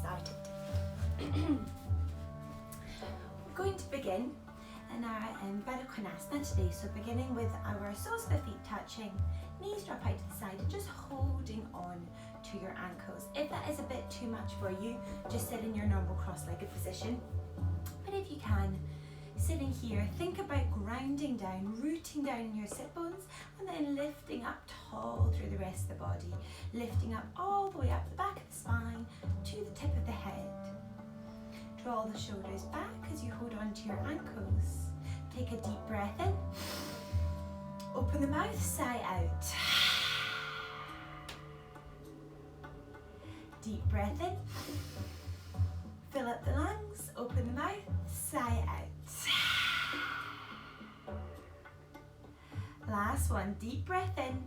started. We're going to begin in our Virkonasana today, so beginning with our soles of the feet touching, knees drop out to the side and just holding on to your ankles. If that is a bit too much for you, just sit in your normal cross-legged position. But if you can, sitting here, think about grounding down, rooting down in your sit bones, and then lifting up tall through the rest of the body, lifting up all the way up the back of the spine to the tip of the head. Draw the shoulders back as you hold on to your ankles. Take a deep breath in. Open the mouth, sigh out. Deep breath in. Fill up the lungs, open the mouth, sigh out. Last one, deep breath in.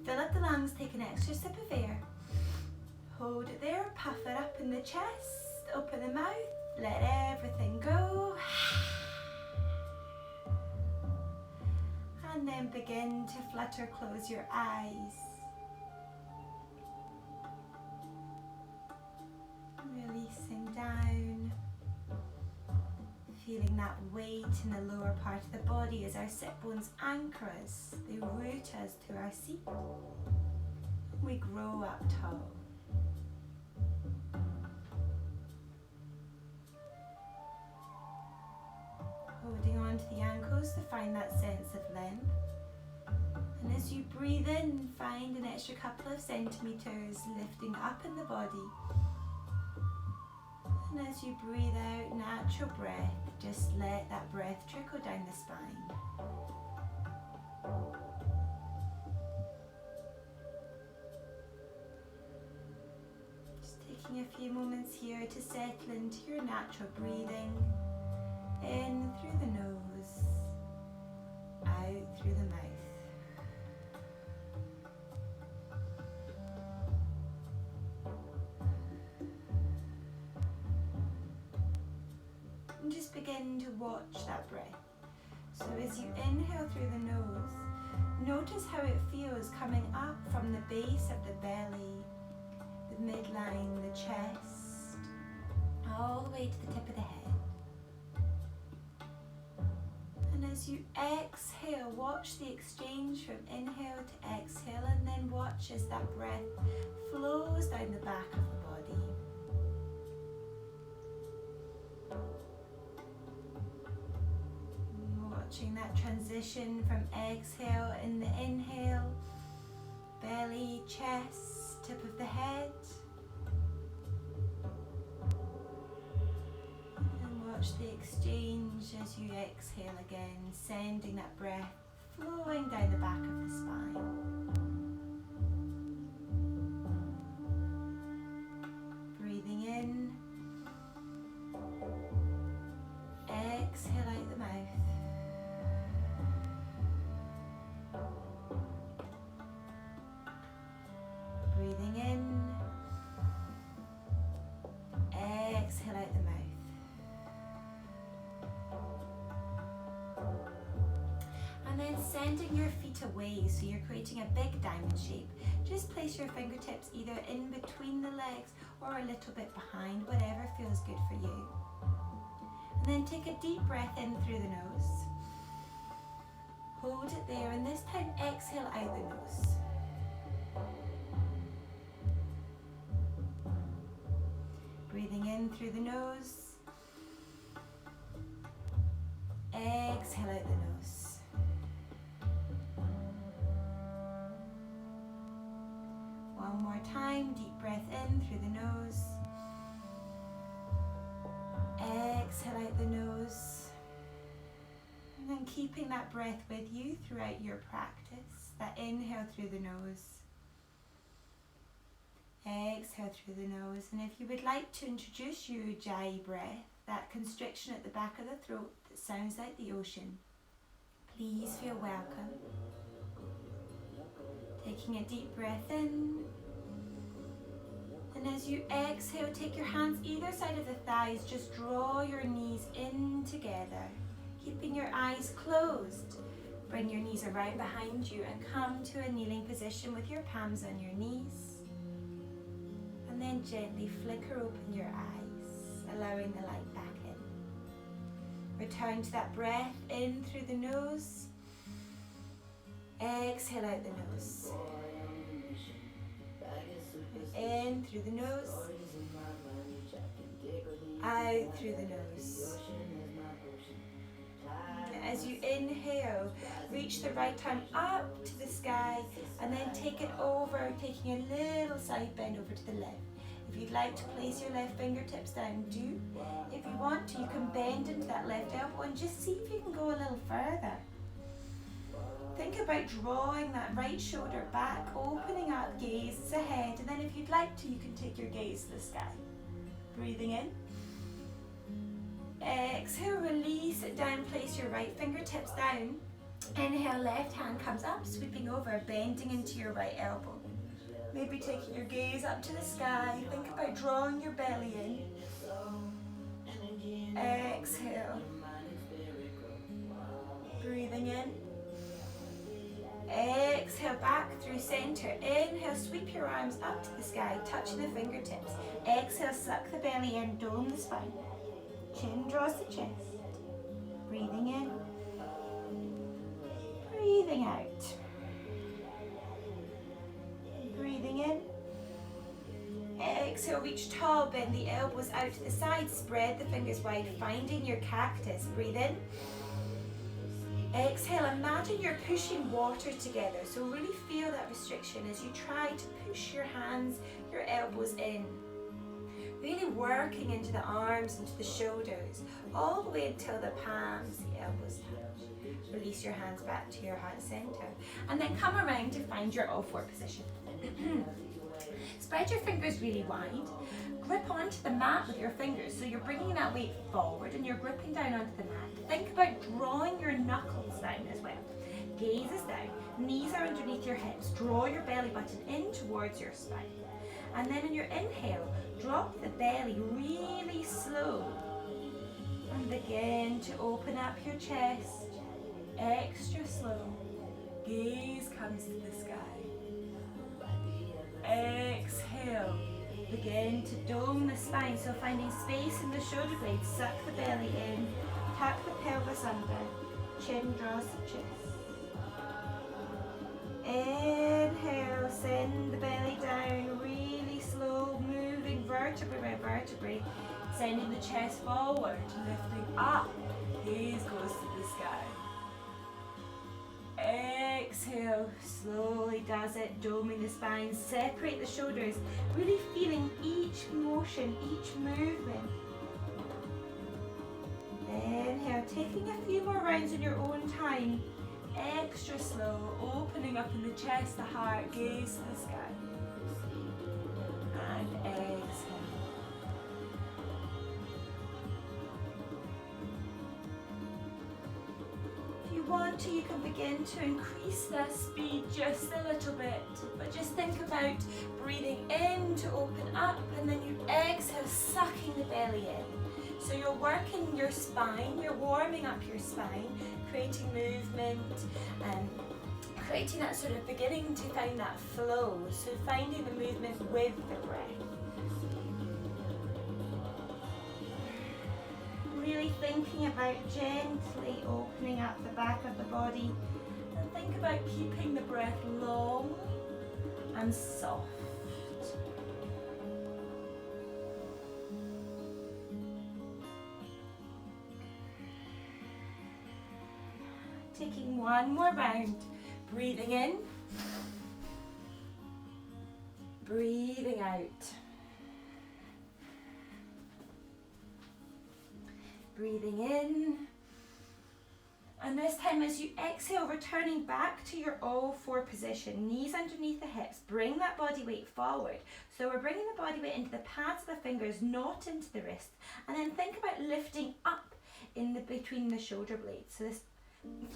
Fill up the lungs, take an extra sip of air. Hold it there, puff it up in the chest. Open the mouth, let everything go. And then begin to flutter, close your eyes. Releasing down. Feeling that weight in the lower part of the body as our sit bones anchor us. They root us to our seat. We grow up tall. Holding on to the ankles to find that sense of length. And as you breathe in, find an extra couple of centimeters lifting up in the body. And as you breathe out, natural breath, just let that breath trickle down the spine. Just taking a few moments here to settle into your natural breathing. In through the nose, out through the mouth. And just begin to watch that breath. So as you inhale through the nose, notice how it feels coming up from the base of the belly, the midline, the chest, all the way to the tip of the head. As you exhale, watch the exchange from inhale to exhale, and then watch as that breath flows down the back of the body. Watching that transition from exhale in the inhale, belly, chest, tip of the head. Watch the exchange as you exhale again, sending that breath flowing down the back of the spine. Breathing in, exhale out the mouth. Breathing in, exhale out the mouth. And then sending your feet away, so you're creating a big diamond shape. Just place your fingertips either in between the legs or a little bit behind, whatever feels good for you. And then take a deep breath in through the nose. Hold it there, and this time exhale out the nose. Breathing in through the nose. Exhale out the nose. One more time, deep breath in through the nose. Exhale out the nose. And then keeping that breath with you throughout your practice. That inhale through the nose. Exhale through the nose. And if you would like to introduce your Ujjayi breath, that constriction at the back of the throat that sounds like the ocean, please feel welcome. Taking a deep breath in. And as you exhale, take your hands either side of the thighs, just draw your knees in together. Keeping your eyes closed. Bring your knees around behind you and come to a kneeling position with your palms on your knees. And then gently flicker open your eyes, allowing the light back in. Return to that breath in through the nose. Exhale out the nose. In through the nose. Out through the nose. As you inhale, reach the right arm up to the sky and then take it over, taking a little side bend over to the left. If you'd like to place your left fingertips down, do. If you want to, you can bend into that left elbow and just see if you can go a little further. Think about drawing that right shoulder back, opening up, gaze ahead, and then if you'd like to, you can take your gaze to the sky. Breathing in. Exhale, release it down, place your right fingertips down. Inhale, left hand comes up, sweeping over, bending into your right elbow. Maybe taking your gaze up to the sky. Think about drawing your belly in. Exhale. Breathing in. Exhale, back through center. Inhale, sweep your arms up to the sky, touching the fingertips. Exhale, suck the belly in, dome the spine. Chin draws the chest. Breathing in. Breathing out. Breathing in. Exhale, reach tall, bend the elbows out to the side, spread the fingers wide, finding your cactus. Breathe in. Exhale, imagine you're pushing water together, so really feel that restriction as you try to push your hands, your elbows in. Really working into the arms, into the shoulders, all the way until the palms, the elbows touch. Release your hands back to your heart center, and then come around to find your all four position. Spread your fingers really wide. Grip onto the mat with your fingers, so you're bringing that weight forward and you're gripping down onto the mat. Think about drawing your knuckles down as well. Gaze is down, knees are underneath your hips. Draw your belly button in towards your spine. And then in your inhale, drop the belly really slow. And begin to open up your chest, extra slow. Gaze comes to the sky. Exhale. Begin to dome the spine, so finding space in the shoulder blades, suck the belly in, tuck the pelvis under, chin draws the chest. Inhale, send the belly down, really slow, moving vertebrae by vertebrae, sending the chest forward, lifting up, gaze goes to the sky. Exhale, slowly does it, doming the spine, separate the shoulders, really feeling each motion, each movement. Inhale, taking a few more rounds in your own time, extra slow, opening up in the chest, the heart, gaze to the sky. And exhale. If you want to, you can begin to increase that speed just a little bit, but just think about breathing in to open up, and then you exhale, sucking the belly in. So you're working your spine, you're warming up your spine, creating movement and creating that sort of beginning to find that flow. So finding the movement with the breath. Really thinking about gently opening up the back of the body, and think about keeping the breath long and soft. Taking one more round, breathing in, breathing out. Breathing in, and this time as you exhale, returning back to your all four position, knees underneath the hips, bring that body weight forward. So we're bringing the body weight into the pads of the fingers, not into the wrist, and then think about lifting up in the between the shoulder blades. So this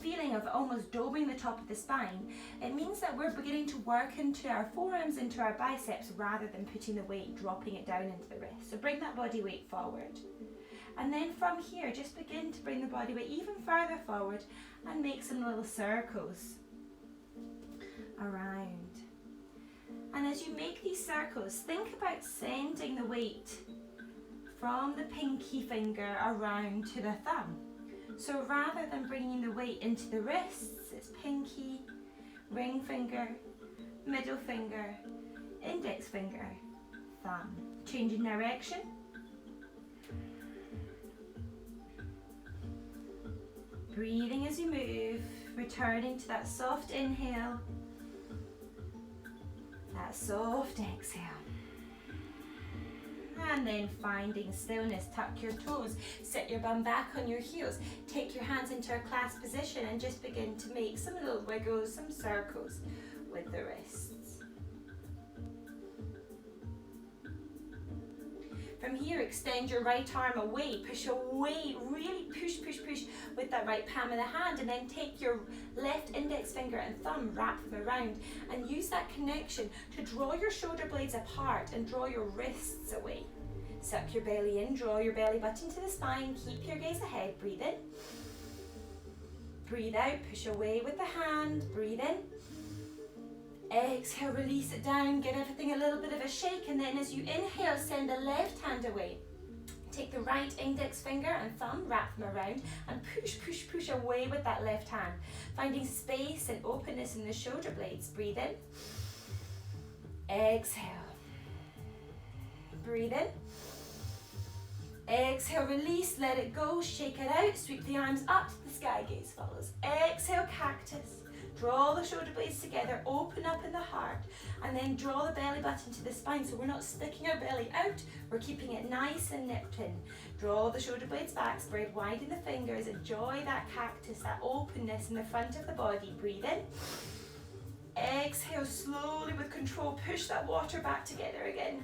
feeling of almost doming the top of the spine, it means that we're beginning to work into our forearms, into our biceps, rather than putting the weight, dropping it down into the wrist. So bring that body weight forward. And then from here, just begin to bring the body weight even further forward and make some little circles around. And as you make these circles, think about sending the weight from the pinky finger around to the thumb. So rather than bringing the weight into the wrists, it's pinky, ring finger, middle finger, index finger, thumb. Changing direction. Breathing as you move, returning to that soft inhale, that soft exhale. And then finding stillness, tuck your toes, sit your bum back on your heels, take your hands into a clasped position and just begin to make some little wiggles, some circles with the wrists. From here, extend your right arm away, push away, really push with that right palm of the hand, and then take your left index finger and thumb, wrap them around, and use that connection to draw your shoulder blades apart and draw your wrists away. Suck your belly in, draw your belly button to the spine, keep your gaze ahead, breathe in. Breathe out, push away with the hand, breathe in. Exhale, release it down, give everything a little bit of a shake, and then as you inhale, send the left hand away. Take the right index finger and thumb, wrap them around, and push away with that left hand. Finding space and openness in the shoulder blades. Breathe in. Exhale. Breathe in. Exhale, release, let it go, shake it out, sweep the arms up to the sky, gaze follows. Exhale, cactus. Draw the shoulder blades together, open up in the heart, and then draw the belly button to the spine so we're not sticking our belly out, we're keeping it nice and nipped in. Draw the shoulder blades back, spread wide in the fingers, enjoy that cactus, that openness in the front of the body. Breathe in. Exhale, slowly with control, push that water back together again.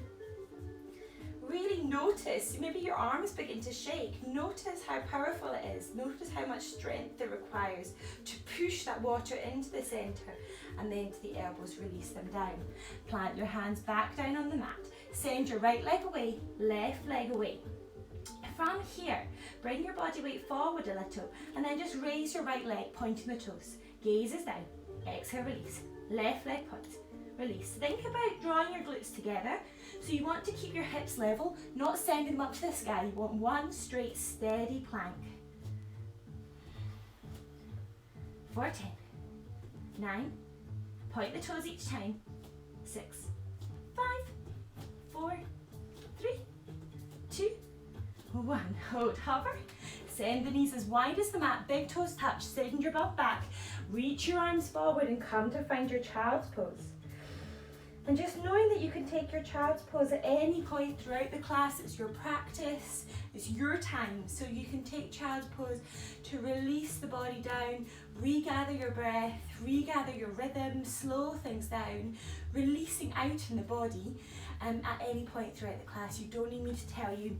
Really notice, maybe your arms begin to shake. Notice how powerful it is. Notice how much strength it requires to push that water into the center and then to the elbows, release them down. Plant your hands back down on the mat. Send your right leg away, left leg away. From here, bring your body weight forward a little and then just raise your right leg, pointing the toes. Gaze is down. Exhale, release. Left leg points. Release. Think about drawing your glutes together. So you want to keep your hips level, not sending them up to the sky. You want one straight, steady plank. 4, 10, 9, point the toes each time. 6, 5, 4, 3, 2, 1. Hold, hover. Send the knees as wide as the mat, big toes touch, send your bum back. Reach your arms forward and come to find your child's pose. And just knowing that you can take your child's pose at any point throughout the class, it's your practice, it's your time, so you can take child's pose to release the body down, regather your breath, regather your rhythm, slow things down, releasing out in the body at any point throughout the class. You don't need me to tell you.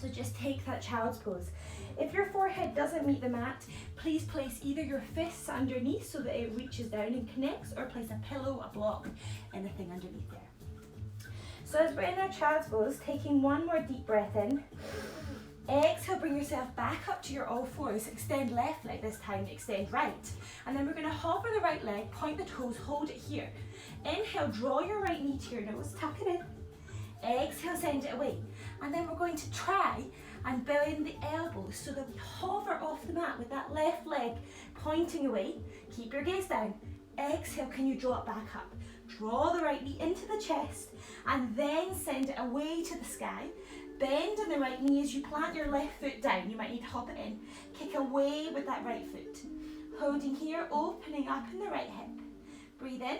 So just take that child's pose. If your forehead doesn't meet the mat, please place either your fists underneath so that it reaches down and connects, or place a pillow, a block, anything underneath there. So as we're in our child's pose, taking one more deep breath in. Exhale, bring yourself back up to your all fours. Extend left leg this time, extend right. And then we're going to hover the right leg, point the toes, hold it here. Inhale, draw your right knee to your nose, tuck it in. Exhale, send it away. And then we're going to try and bend the elbows so that we hover off the mat with that left leg pointing away. Keep your gaze down. Exhale, can you draw it back up? Draw the right knee into the chest and then send it away to the sky. Bend in the right knee as you plant your left foot down. You might need to hop it in. Kick away with that right foot. Holding here, opening up in the right hip. Breathe in.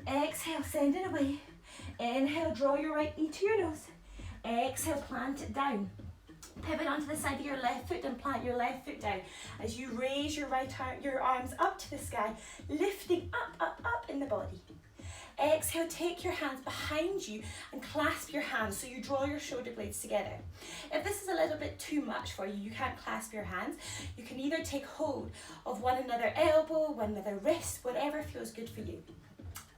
Exhale, send it away. Inhale, draw your right knee to your nose. Exhale, plant it down. Pivot onto the side of your left foot and plant your left foot down as you raise your your arms up to the sky, lifting up in the body. Exhale, take your hands behind you and clasp your hands so you draw your shoulder blades together. If this is a little bit too much for you, you can't clasp your hands, you can either take hold of one another elbow, one another wrist, whatever feels good for you.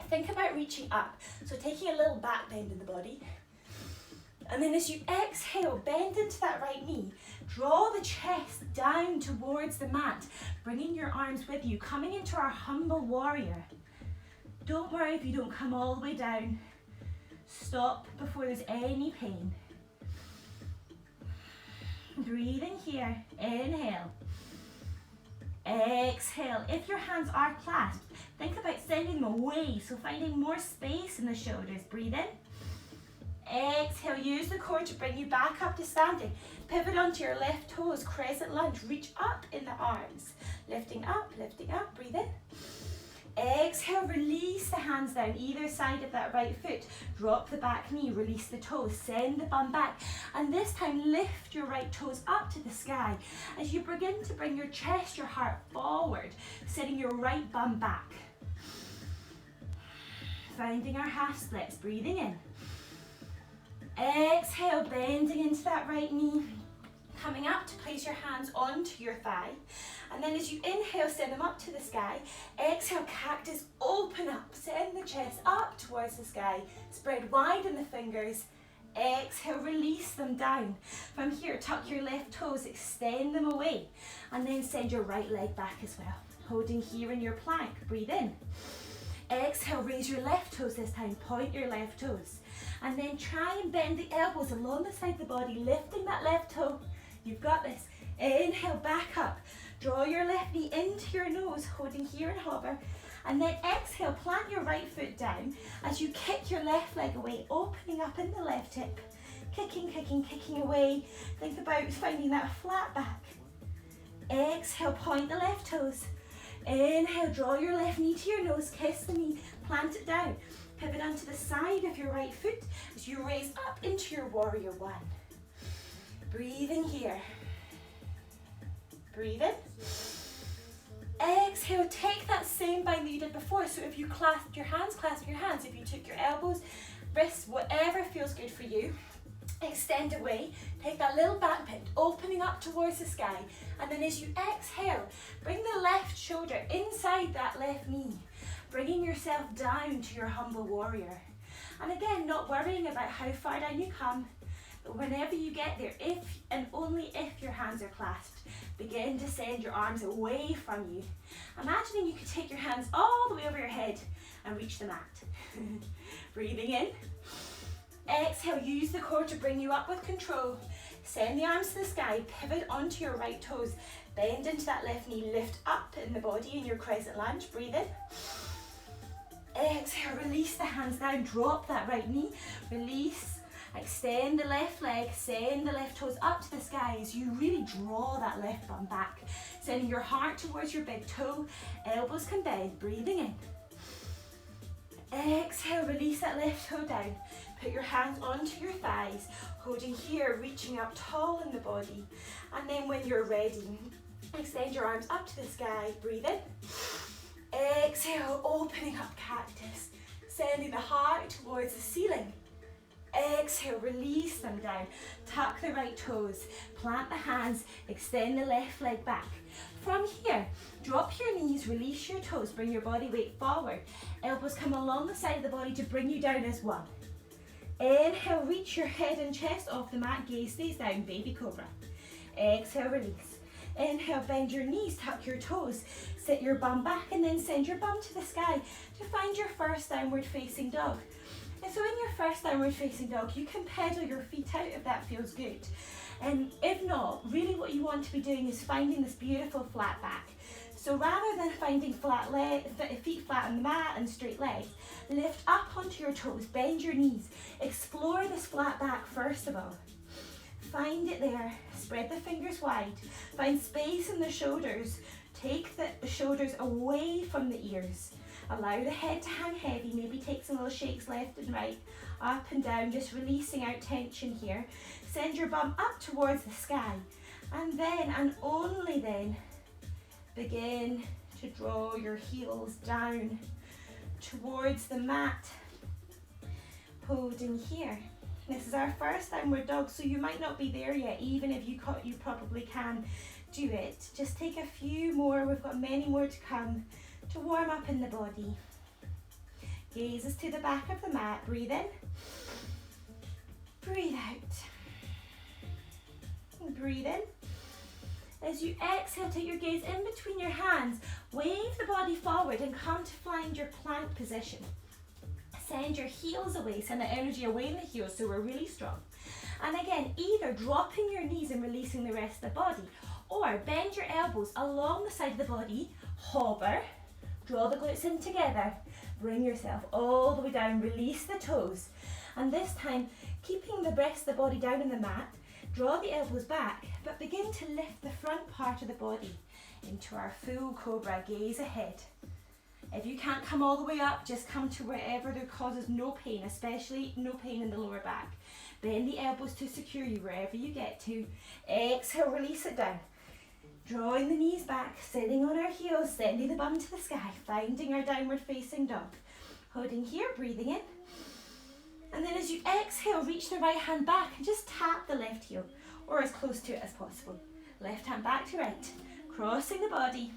Think about reaching up, so taking a little back bend in the body. And then as you exhale, bend into that right knee. Draw the chest down towards the mat, bringing your arms with you, coming into our humble warrior. Don't worry if you don't come all the way down. Stop before there's any pain. Breathe in here, inhale. Exhale. If your hands are clasped, think about sending them away, so finding more space in the shoulders. Breathe in. Exhale, use the core to bring you back up to standing. Pivot onto your left toes, crescent lunge, reach up in the arms. Lifting up, breathe in. Exhale, release the hands down either side of that right foot. Drop the back knee, release the toes, send the bum back. And this time lift your right toes up to the sky as you begin to bring your chest, your heart forward, sending your right bum back. Finding our half splits, breathing in. Exhale, bending into that right knee. Coming up to place your hands onto your thigh. And then as you inhale, send them up to the sky. Exhale, cactus, open up. Send the chest up towards the sky. Spread wide in the fingers. Exhale, release them down. From here, tuck your left toes, extend them away. And then send your right leg back as well. Holding here in your plank, breathe in. Exhale, raise your left toes this time. Point your left toes. And then try and bend the elbows along the side of the body, lifting that left toe. You've got this. Inhale, back up. Draw your left knee into your nose, holding here and hover. And then exhale, plant your right foot down as you kick your left leg away, opening up in the left hip. Kicking, kicking, kicking away. Think about finding that flat back. Exhale, point the left toes. Inhale, draw your left knee to your nose, kiss the knee, plant it down. Pivot onto the side of your right foot as you raise up into your warrior one. Breathe in here. Breathe in. Exhale, take that same bind that you did before. So if you clasped your hands, clasp your hands. If you took your elbows, wrists, whatever feels good for you, extend away. Take that little back bend, opening up towards the sky. And then as you exhale, bring the left shoulder inside that left knee, bringing yourself down to your humble warrior. And again, not worrying about how far down you come, but whenever you get there, if and only if your hands are clasped, begin to send your arms away from you. Imagining you could take your hands all the way over your head and reach the mat. Breathing in. Exhale, use the core to bring you up with control. Send the arms to the sky, pivot onto your right toes, bend into that left knee, lift up in the body in your crescent lunge. Breathe in. Exhale, release the hands down, drop that right knee, release. Extend the left leg, send the left toes up to the sky as you really draw that left bum back. Sending your heart towards your big toe, elbows can bend, breathing in. Exhale, release that left toe down. Put your hands onto your thighs, holding here, reaching up tall in the body. And then when you're ready, extend your arms up to the sky, breathe in. Exhale, opening up cactus, sending the heart towards the ceiling. Exhale, release them down. Tuck the right toes, plant the hands, extend the left leg back. From here, drop your knees, release your toes, bring your body weight forward. Elbows come along the side of the body to bring you down as one. Inhale, reach your head and chest off the mat, gaze stays down, baby cobra. Exhale, release. Inhale, bend your knees, tuck your toes, sit your bum back and then send your bum to the sky to find your first downward facing dog. And so in your first downward facing dog, you can pedal your feet out if that feels good. And if not, really what you want to be doing is finding this beautiful flat back. So rather than finding feet flat on the mat and straight legs, lift up onto your toes, bend your knees, explore this flat back first of all. Find it there, spread the fingers wide, find space in the shoulders, take the shoulders away from the ears. Allow the head to hang heavy, maybe take some little shakes left and right, up and down, just releasing out tension here. Send your bum up towards the sky, and then, and only then, begin to draw your heels down towards the mat, holding here. This is our first downward dog, so you might not be there yet, even if you probably can do it. Just take a few more, we've got many more to come, to warm up in the body. Gazes to the back of the mat, breathe in, breathe out, breathe in. As you exhale, take your gaze in between your hands, wave the body forward and come to find your plank position. Send your heels away, send the energy away in the heels so we're really strong. And again, either dropping your knees and releasing the rest of the body, or bend your elbows along the side of the body, hover, draw the glutes in together, bring yourself all the way down, release the toes. And this time, keeping the rest of the body down on the mat, draw the elbows back, but begin to lift the front part of the body into our full cobra, gaze ahead. If you can't come all the way up, just come to wherever there causes no pain, especially no pain in the lower back. Bend the elbows to secure you wherever you get to. Exhale, release it down. Drawing the knees back, sitting on our heels, sending the bum to the sky, finding our downward facing dog. Holding here, breathing in. And then as you exhale, reach the right hand back and just tap the left heel, or as close to it as possible. Left hand back to right, crossing the body.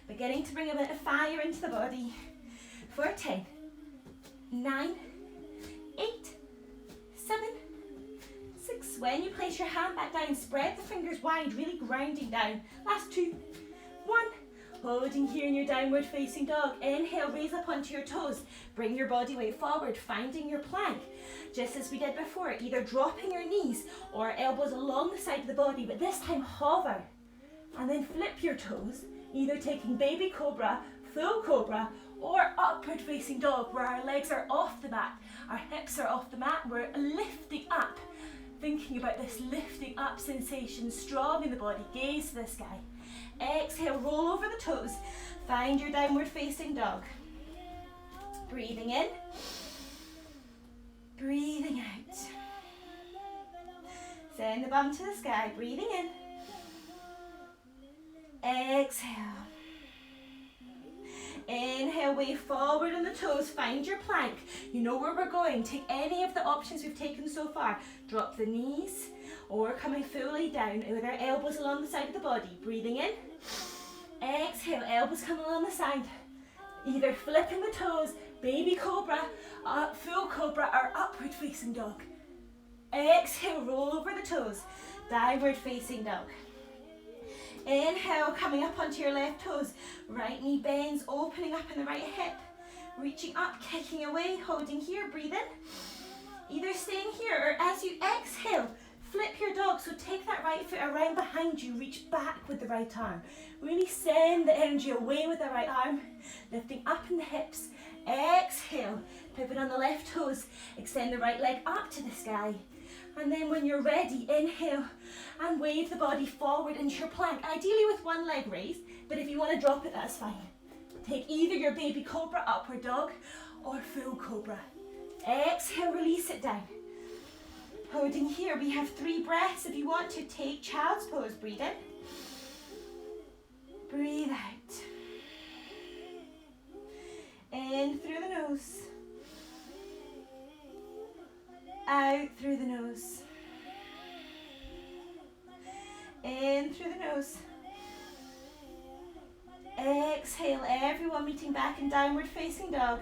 Beginning to bring a bit of fire into the body. For 10, 9, 8, 7, 6. When you place your hand back down, spread the fingers wide, really grounding down. Last 2, 1. Holding here in your downward facing dog. Inhale, raise up onto your toes. Bring your body weight forward, finding your plank. Just as we did before, either dropping your knees or elbows along the side of the body, but this time hover. And then flip your toes, either taking baby cobra, full cobra, or upward facing dog, where our legs are off the mat, our hips are off the mat, we're lifting up. Thinking about this lifting up sensation, strong in the body, gaze to the sky. Exhale, roll over the toes, find your downward facing dog. Breathing in, breathing out. Send the bum to the sky, breathing in. Exhale. Inhale, wave forward on the toes, find your plank. You know where we're going. Take any of the options we've taken so far. Drop the knees or coming fully down with our elbows along the side of the body. Breathing in. Exhale, elbows come along the side. Either flipping the toes, baby cobra, full cobra, or upward facing dog. Exhale, roll over the toes, downward facing dog. Inhale, coming up onto your left toes. Right knee bends, opening up in the right hip. Reaching up, kicking away, holding here, breathe in. Either staying here or as you exhale, flip your dog. So take that right foot around behind you, reach back with the right arm. Really send the energy away with the right arm. Lifting up in the hips. Exhale, pivot on the left toes. Extend the right leg up to the sky. And then when you're ready, inhale and wave the body forward into your plank. Ideally with one leg raised, but if you want to drop it, that's fine. Take either your baby cobra, upward dog, or full cobra. Exhale, release it down. Holding here, we have 3 breaths. If you want to, take child's pose. Breathe in. Breathe out. In through the nose. Out through the nose. In through the nose. Exhale, everyone meeting back in downward facing dog.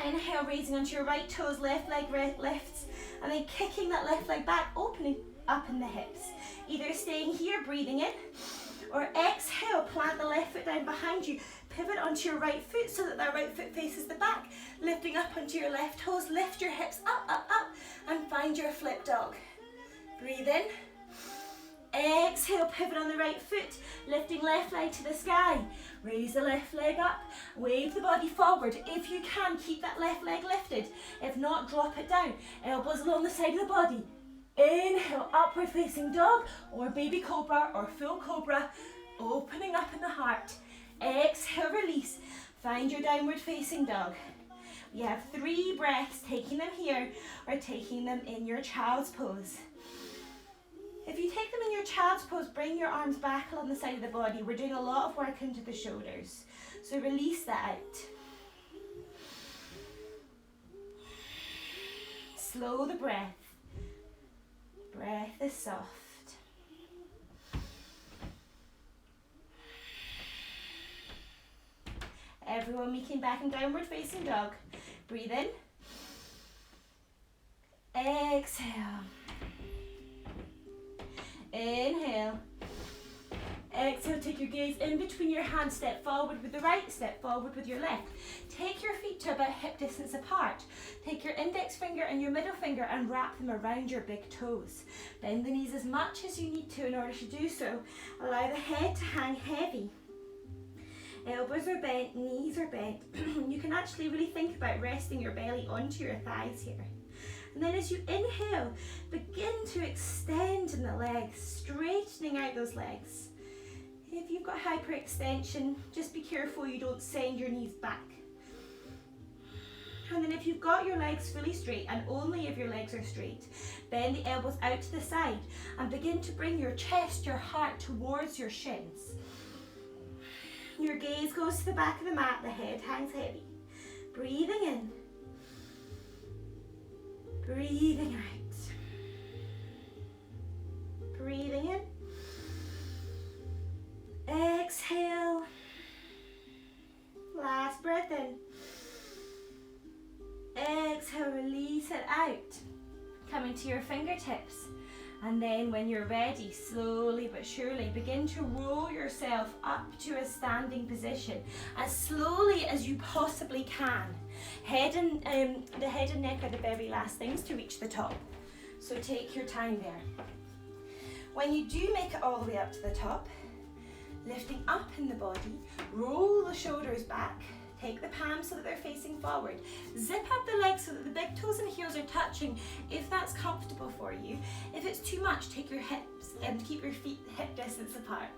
Inhale, raising onto your right toes, left leg lifts, and then kicking that left leg back, opening up in the hips. Either staying here, breathing in, or exhale, plant the left foot down behind you. Pivot onto your right foot so that right foot faces the back. Lifting up onto your left toes, lift your hips up, up, up, and find your flip dog. Breathe in. Exhale, pivot on the right foot, lifting left leg to the sky. Raise the left leg up, wave the body forward. If you can, keep that left leg lifted. If not, drop it down. Elbows along the side of the body. Inhale, upward facing dog, or baby cobra, or full cobra, opening up in the heart. Exhale, release. Find your downward facing dog. We have 3 breaths, taking them here or taking them in your child's pose. If you take them in your child's pose, bring your arms back along the side of the body. We're doing a lot of work into the shoulders. So release that out. Slow the breath. Breath is soft. Everyone meeting back in downward facing dog. Breathe in. Exhale. Inhale. Exhale, take your gaze in between your hands, step forward with the right, step forward with your left. Take your feet to about hip distance apart. Take your index finger and your middle finger and wrap them around your big toes. Bend the knees as much as you need to in order to do so. Allow the head to hang heavy. Elbows are bent, knees are bent. You can actually really think about resting your belly onto your thighs here. And then as you inhale, begin to extend in the legs, straightening out those legs. If you've got hyperextension, just be careful you don't send your knees back. And then if you've got your legs fully straight, and only if your legs are straight, bend the elbows out to the side and begin to bring your chest, your heart towards your shins. Your gaze goes to the back of the mat, the head hangs heavy. Breathing in. Breathing out. Breathing in. Exhale. Last breath in. Exhale, release it out. Coming to your fingertips. And then when you're ready, slowly but surely begin to roll yourself up to a standing position as slowly as you possibly can. The head and neck are the very last things to reach the top. So take your time there. When you do make it all the way up to the top, lifting up in the body, roll the shoulders back. Take the palms so that they're facing forward. Zip up the legs so that the big toes and heels are touching if that's comfortable for you. If it's too much, take your hips and keep your feet hip distance apart.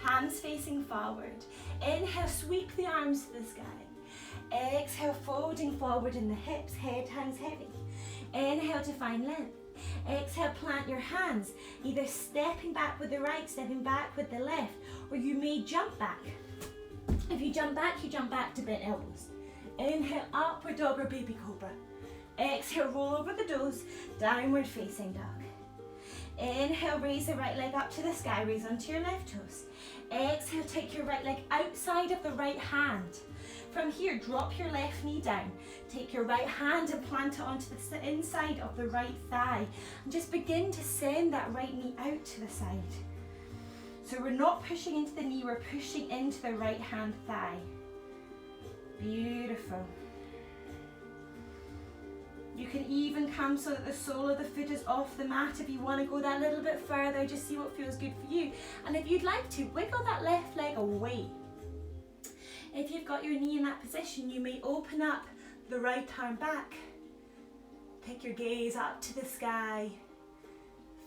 Palms facing forward. Inhale, sweep the arms to the sky. Exhale, folding forward in the hips, head hangs heavy. Inhale to find length. Exhale, plant your hands, either stepping back with the right, stepping back with the left, or you may jump back. If you jump back to bent elbows. Inhale, upward dog or baby cobra. Exhale, roll over the toes, downward facing dog. Inhale, raise the right leg up to the sky, raise onto your left toes. Exhale, take your right leg outside of the right hand. From here, drop your left knee down. Take your right hand and plant it onto the inside of the right thigh. And just begin to send that right knee out to the side. So we're not pushing into the knee, we're pushing into the right hand thigh. Beautiful. You can even come so that the sole of the foot is off the mat if you want to go that little bit further, just see what feels good for you. And if you'd like to, wiggle that left leg away. If you've got your knee in that position, you may open up the right arm back. Take your gaze up to the sky.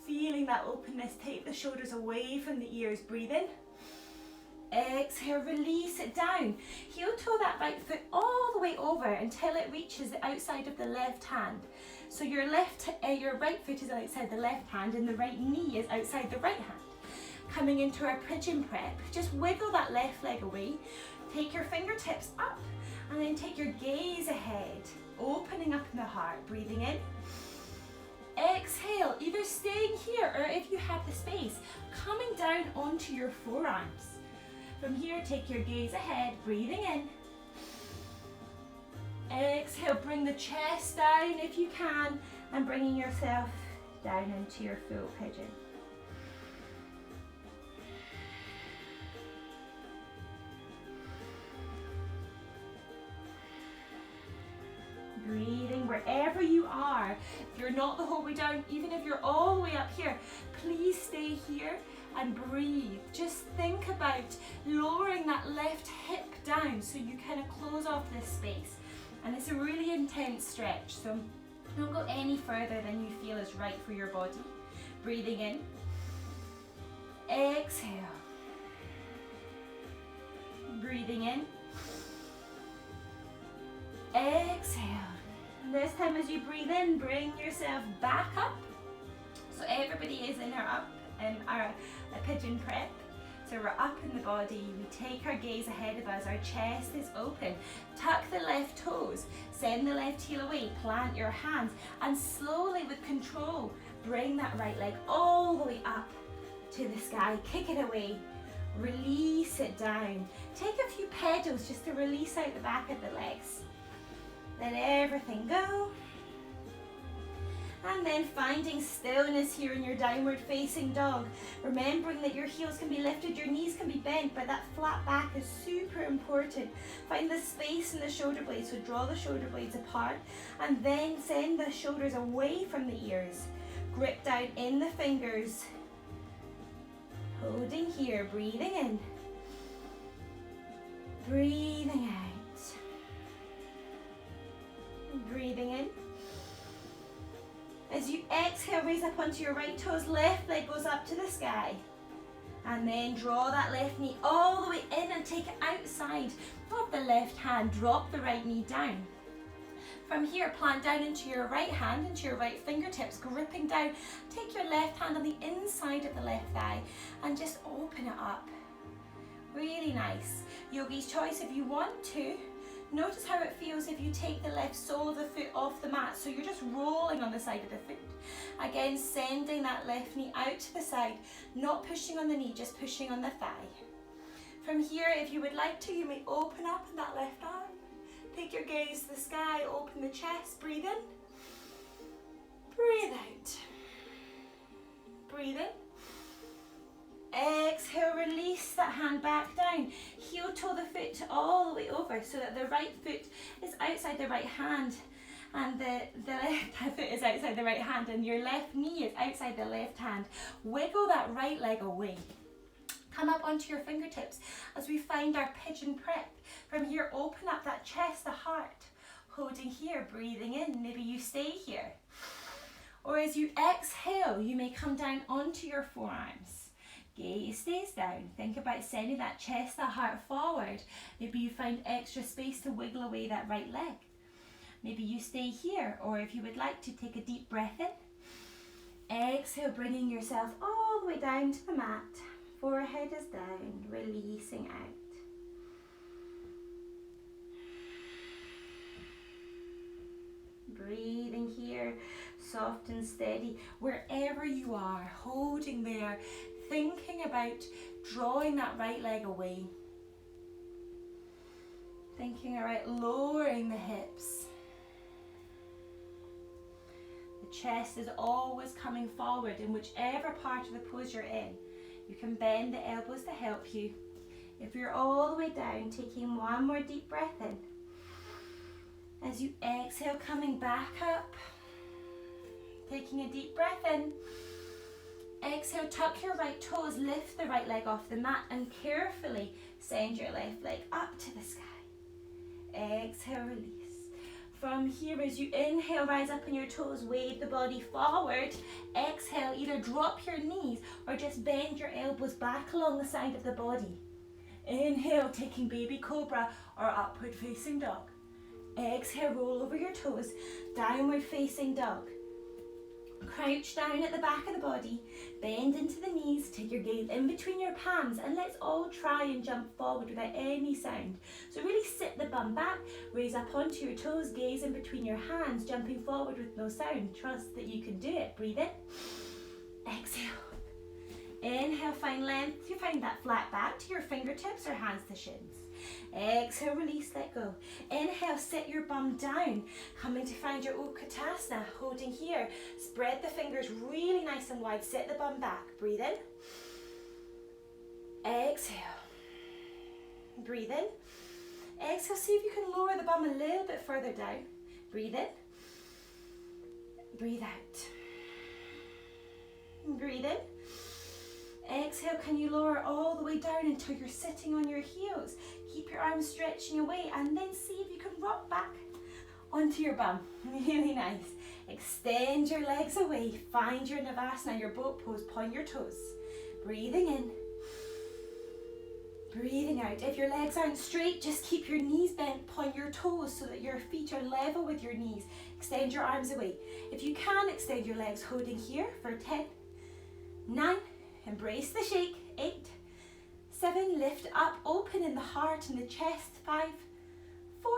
Feeling that openness, take the shoulders away from the ears, breathe in. Exhale, release it down. Heel toe that right foot all the way over until it reaches the outside of the left hand. So your right foot is outside the left hand and the right knee is outside the right hand. Coming into our pigeon prep, just wiggle that left leg away. Take your fingertips up and then take your gaze ahead, opening up in the heart, breathing in. Exhale, either staying here or if you have the space, coming down onto your forearms. From here, take your gaze ahead, breathing in. Exhale, bring the chest down if you can, and bringing yourself down into your full pigeon. Breathing wherever you are. If you're not the whole way down, even if you're all the way up here, please stay here and breathe. Just think about lowering that left hip down so you kind of close off this space. And it's a really intense stretch, so don't go any further than you feel is right for your body. Breathing in. Exhale. Breathing in. Exhale. And this time as you breathe in, bring yourself back up. So everybody is in our pigeon prep. So we're up in the body, we take our gaze ahead of us, our chest is open. Tuck the left toes, send the left heel away, plant your hands, and slowly with control, bring that right leg all the way up to the sky, kick it away, release it down. Take a few pedals just to release out the back of the legs. Let everything go. And then finding stillness here in your downward facing dog. Remembering that your heels can be lifted, your knees can be bent, but that flat back is super important. Find the space in the shoulder blades, so draw the shoulder blades apart and then send the shoulders away from the ears. Grip down in the fingers. Holding here, breathing in. Breathing out. Breathing in. As you exhale, raise up onto your right toes, left leg goes up to the sky. And then draw that left knee all the way in and take it outside of the left hand. Drop the right knee down. From here, plant down into your right hand, into your right fingertips, gripping down. Take your left hand on the inside of the left thigh and just open it up. Really nice. Yogi's choice if you want to. Notice how it feels if you take the left sole of the foot off the mat. So you're just rolling on the side of the foot. Again, sending that left knee out to the side, not pushing on the knee, just pushing on the thigh. From here, if you would like to, you may open up that left arm. Take your gaze to the sky, open the chest, breathe in. Breathe out. Breathe in. Exhale, release that hand back down. Heel toe the foot all the way over so that the right foot is outside the right hand and the left foot is outside the right hand and your left knee is outside the left hand. Wiggle that right leg away. Come up onto your fingertips as we find our pigeon prep. From here, open up that chest, the heart. Holding here, breathing in. Maybe you stay here. Or as you exhale, you may come down onto your forearms. Gaze stays down. Think about sending that chest, that heart forward. Maybe you find extra space to wiggle away that right leg. Maybe you stay here, or if you would like to, take a deep breath in. Exhale, bringing yourself all the way down to the mat. Forehead is down, releasing out. Breathing here, soft and steady, wherever you are, holding there, thinking about drawing that right leg away. Thinking about lowering the hips. The chest is always coming forward in whichever part of the pose you're in. You can bend the elbows to help you. If you're all the way down, taking one more deep breath in. As you exhale, coming back up. Taking a deep breath in. Exhale, tuck your right toes, lift the right leg off the mat and carefully send your left leg up to the sky. Exhale, release. From here, as you inhale, rise up on your toes, wave the body forward. Exhale, either drop your knees or just bend your elbows back along the side of the body. Inhale, taking baby cobra or upward facing dog. Exhale, roll over your toes, downward facing dog. Crouch down at the back of the body, bend into the knees, take your gaze in between your palms and let's all try and jump forward without any sound. So really sit the bum back, raise up onto your toes, gaze in between your hands, jumping forward with no sound. Trust that you can do it. Breathe in, exhale. Inhale, find length, you find that flat back to your fingertips or hands to shins. Exhale, release, let go. Inhale, sit your bum down, coming to find your Utkatasana, holding here. Spread the fingers really nice and wide, sit the bum back. Breathe in. Exhale. Breathe in. Exhale, see if you can lower the bum a little bit further down. Breathe in. Breathe out. Breathe in. Exhale, can you lower all the way down until you're sitting on your heels? Keep your arms stretching away and then see if you can rock back onto your bum. Really nice. Extend your legs away. Find your Navasana, your boat pose. Point your toes. Breathing in. Breathing out. If your legs aren't straight, just keep your knees bent. Point your toes so that your feet are level with your knees. Extend your arms away. If you can, extend your legs holding here for 10, 9, embrace the shake. 8, 7, lift up, open in the heart and the chest. 5, 4,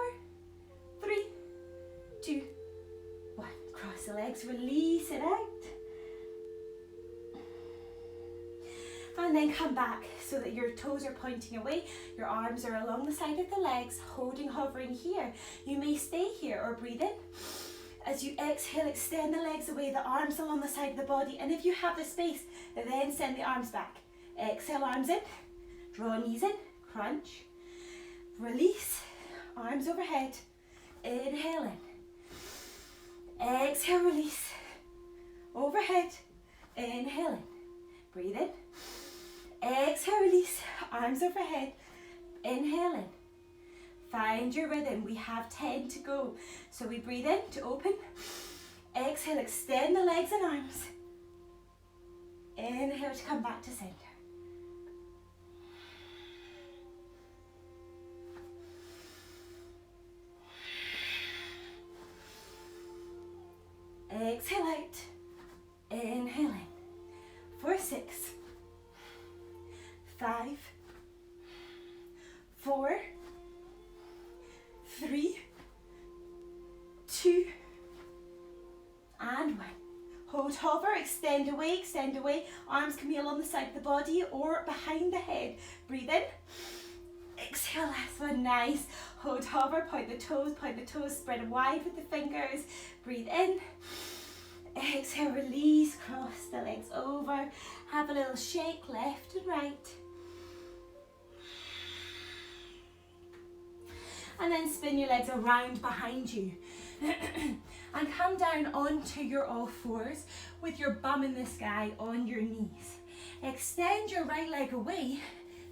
3, 2, 1. Cross the legs, release it out. And then come back so that your toes are pointing away. Your arms are along the side of the legs, holding, hovering here. You may stay here or breathe in. As you exhale, extend the legs away, the arms along the side of the body, and if you have the space, then send the arms back. Exhale, arms in, draw knees in, crunch, release, arms overhead, inhale in, exhale, release, overhead, inhale in, breathe in, exhale, release, arms overhead, inhale in. Find your rhythm. We have 10 to go. So we breathe in to open. Exhale, extend the legs and arms. Inhale to come back to center. Exhale out. Inhale in. 4, 6, 5, 4, 3, 2, and 1. Hold, hover, extend away. Arms can be along the side of the body or behind the head. Breathe in. Exhale, last one, nice. Hold, hover, point the toes, spread them wide with the fingers. Breathe in. Exhale, release, cross the legs over. Have a little shake left and right. And then spin your legs around behind you. And come down onto your all fours with your bum in the sky on your knees. Extend your right leg away.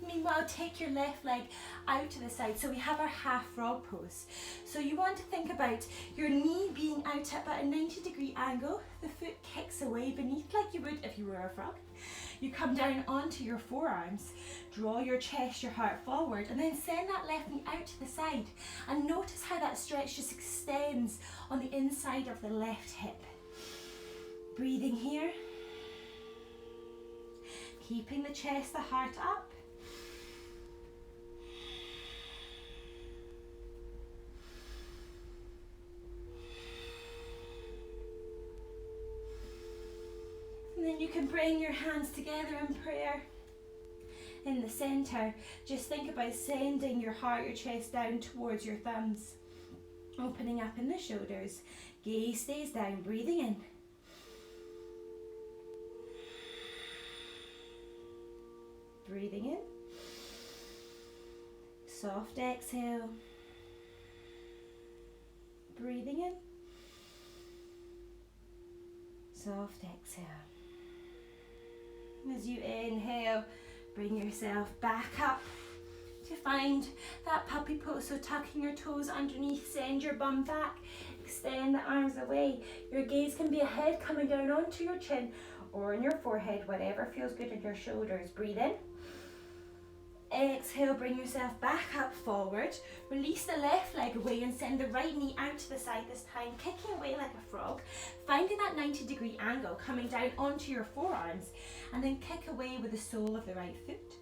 Meanwhile, take your left leg out to the side. So we have our half frog pose. So you want to think about your knee being out at about a 90-degree angle. The foot kicks away beneath like you would if you were a frog. You come down onto your forearms, draw your chest, your heart forward, and then send that left knee out to the side. And notice how that stretch just extends on the inside of the left hip. Breathing here. Keeping the chest, the heart up. And then you can bring your hands together in prayer in the center. Just think about sending your heart, your chest down towards your thumbs. Opening up in the shoulders. Gaze stays down, breathing in. Breathing in. Soft exhale. Breathing in. Soft exhale. As you inhale, bring yourself back up to find that puppy pose. So tucking your toes underneath, send your bum back, extend the arms away. Your gaze can be ahead, coming down onto your chin or on your forehead, whatever feels good in your shoulders. Breathe in. Exhale, bring yourself back up forward. Release the left leg away and send the right knee out to the side this time, kicking away like a frog. Finding that 90-degree angle, coming down onto your forearms, and then kick away with the sole of the right foot.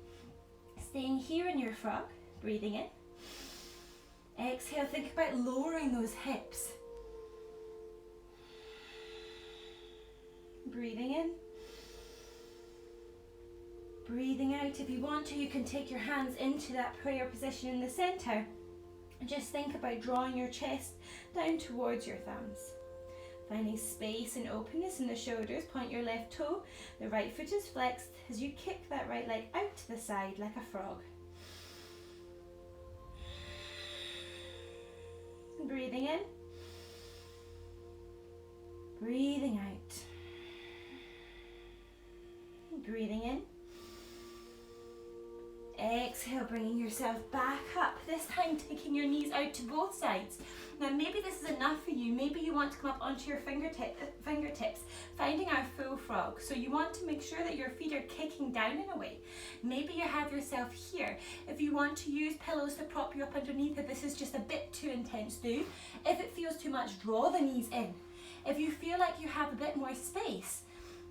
Staying here in your frog, breathing in. Exhale, think about lowering those hips. Breathing in. Breathing out. If you want to, you can take your hands into that prayer position in the center. And just think about drawing your chest down towards your thumbs. Finding space and openness in the shoulders. Point your left toe. The right foot is flexed as you kick that right leg out to the side like a frog. And breathing in. Breathing out. And breathing in. Exhale, bringing yourself back up, this time taking your knees out to both sides. Now maybe this is enough for you. Maybe you want to come up onto your fingertips, finding our full frog. So you want to make sure that your feet are kicking down in a way. Maybe you have yourself here. If you want to use pillows to prop you up underneath, if this is just a bit too intense, do. If it feels too much, draw the knees in. If you feel like you have a bit more space,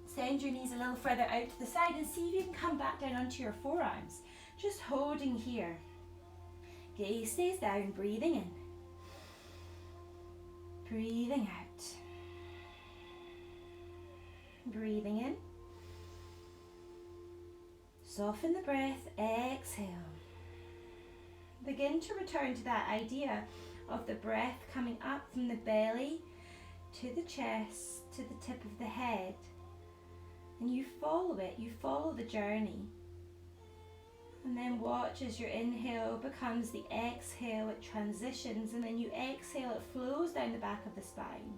send your knees a little further out to the side and see if you can come back down onto your forearms. Just holding here. Gaze stays down, breathing in. Breathing out. Breathing in. Soften the breath, exhale. Begin to return to that idea of the breath coming up from the belly to the chest, to the tip of the head, and you follow it, you follow the journey. And then watch as your inhale becomes the exhale, it transitions, and then you exhale, it flows down the back of the spine.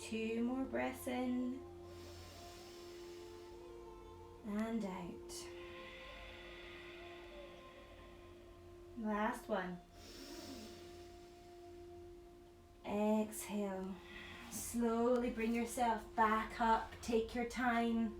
Two more breaths in and out. Last one. Exhale. Slowly bring yourself back up. Take your time.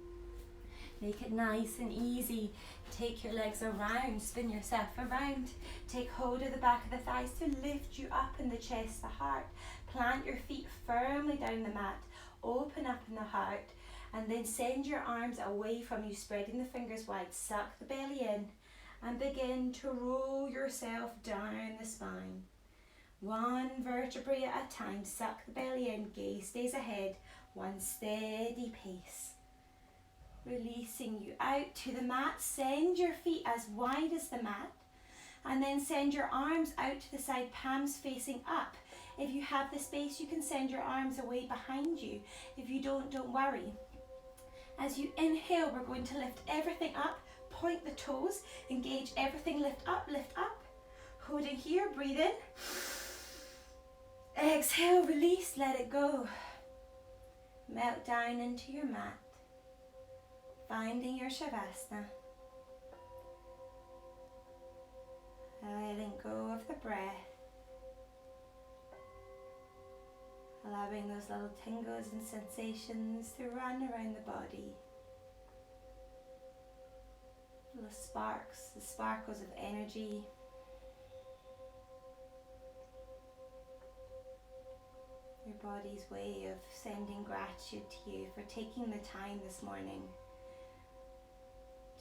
Make it nice and easy. Take your legs around. Spin yourself around. Take hold of the back of the thighs to lift you up in the chest, the heart. Plant your feet firmly down the mat. Open up in the heart. And then send your arms away from you, spreading the fingers wide. Suck the belly in. And begin to roll yourself down the spine. One vertebrae at a time. Suck the belly in. Gaze stays ahead. One steady pace. Releasing you out to the mat. Send your feet as wide as the mat. And then send your arms out to the side, palms facing up. If you have the space, you can send your arms away behind you. If you don't worry. As you inhale, we're going to lift everything up. Point the toes. Engage everything. Lift up, lift up. Holding here, breathe in. Exhale, release, let it go. Melt down into your mat. Finding your Shavasana. Letting go of the breath. Allowing those little tingles and sensations to run around the body. Little sparks, the sparkles of energy. Your body's way of sending gratitude to you for taking the time this morning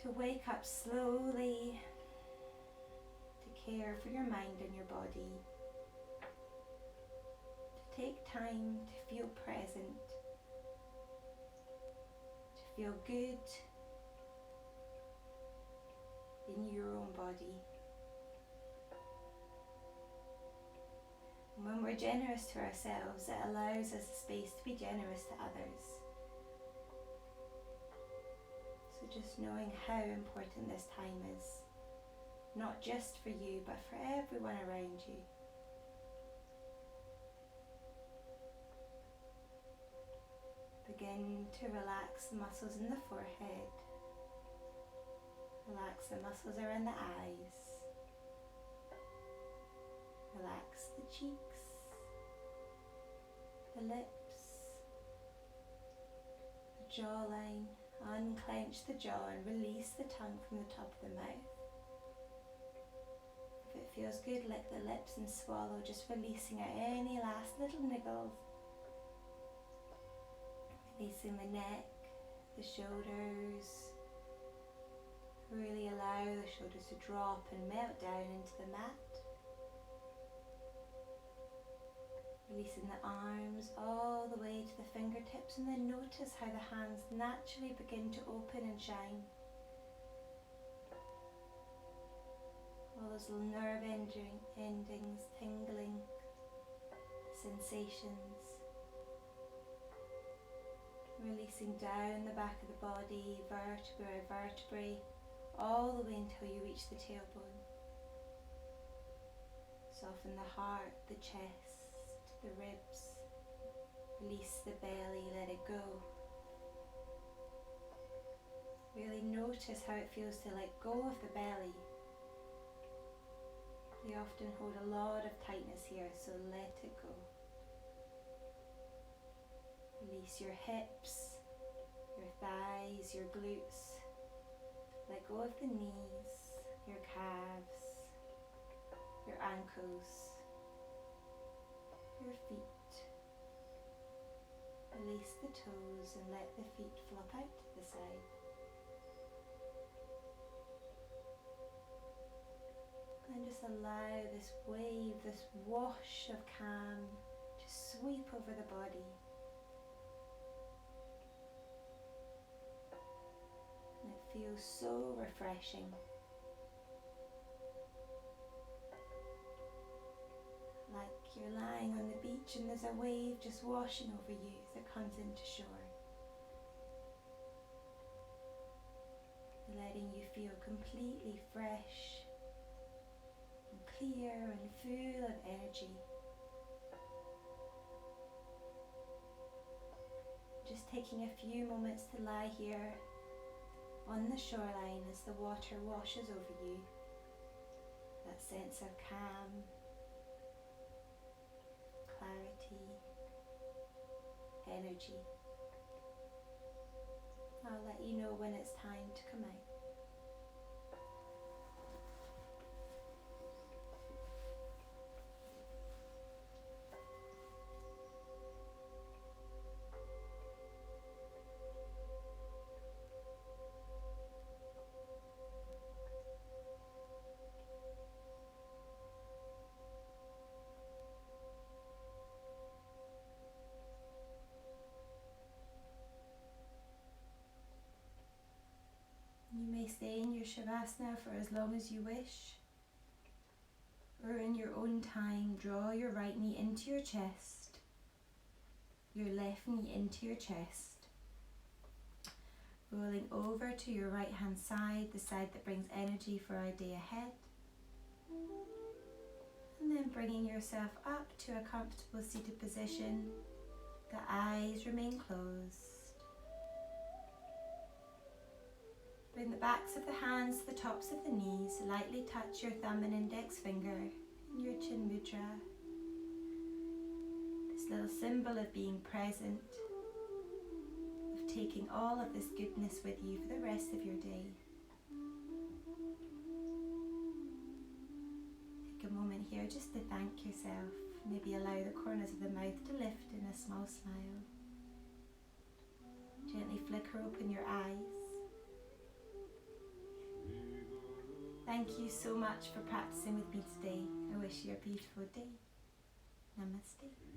to wake up slowly, to care for your mind and your body, to take time to feel present, to feel good in your own body. And when we're generous to ourselves, it allows us a space to be generous to others. So just knowing how important this time is, not just for you, but for everyone around you. Begin to relax the muscles in the forehead. Relax the muscles around the eyes. Relax the cheeks, the lips, the jawline. Unclench the jaw and release the tongue from the top of the mouth. If it feels good, lick the lips and swallow, just releasing out any last little niggles. Releasing the neck, the shoulders. Really allow the shoulders to drop and melt down into the mat. Releasing the arms all the way to the fingertips, and then notice how the hands naturally begin to open and shine. All those little nerve endings, tingling sensations. Releasing down the back of the body, vertebrae by vertebrae, all the way until you reach the tailbone. Soften the heart, the chest, the ribs. Release the belly, let it go. Really notice how it feels to let go of the belly. We often hold a lot of tightness here, so let it go. Release your hips, your thighs, your glutes. Let go of the knees, your calves, your ankles, your feet. Release the toes and let the feet flop out to the side. just allow this wave, this wash of calm to sweep over the body. And it feels so refreshing. Like you're lying on the beach and there's a wave just washing over you as it comes into shore. Letting you feel completely fresh and clear and full of energy. Just taking a few moments to lie here on the shoreline as the water washes over you. That sense of calm, clarity, energy. I'll let you know when it's time to come out. You may stay in your Shavasana for as long as you wish, or in your own time draw your right knee into your chest, your left knee into your chest, rolling over to your right hand side, the side that brings energy for our day ahead, and then bringing yourself up to a comfortable seated position. The eyes remain closed. Bring the backs of the hands to the tops of the knees. Lightly touch your thumb and index finger in your chin mudra. This little symbol of being present, of taking all of this goodness with you for the rest of your day. Take a moment here just to thank yourself. Maybe allow the corners of the mouth to lift in a small smile. Gently flicker open your eyes. Thank you so much for practicing with me today. I wish you a beautiful day. Namaste.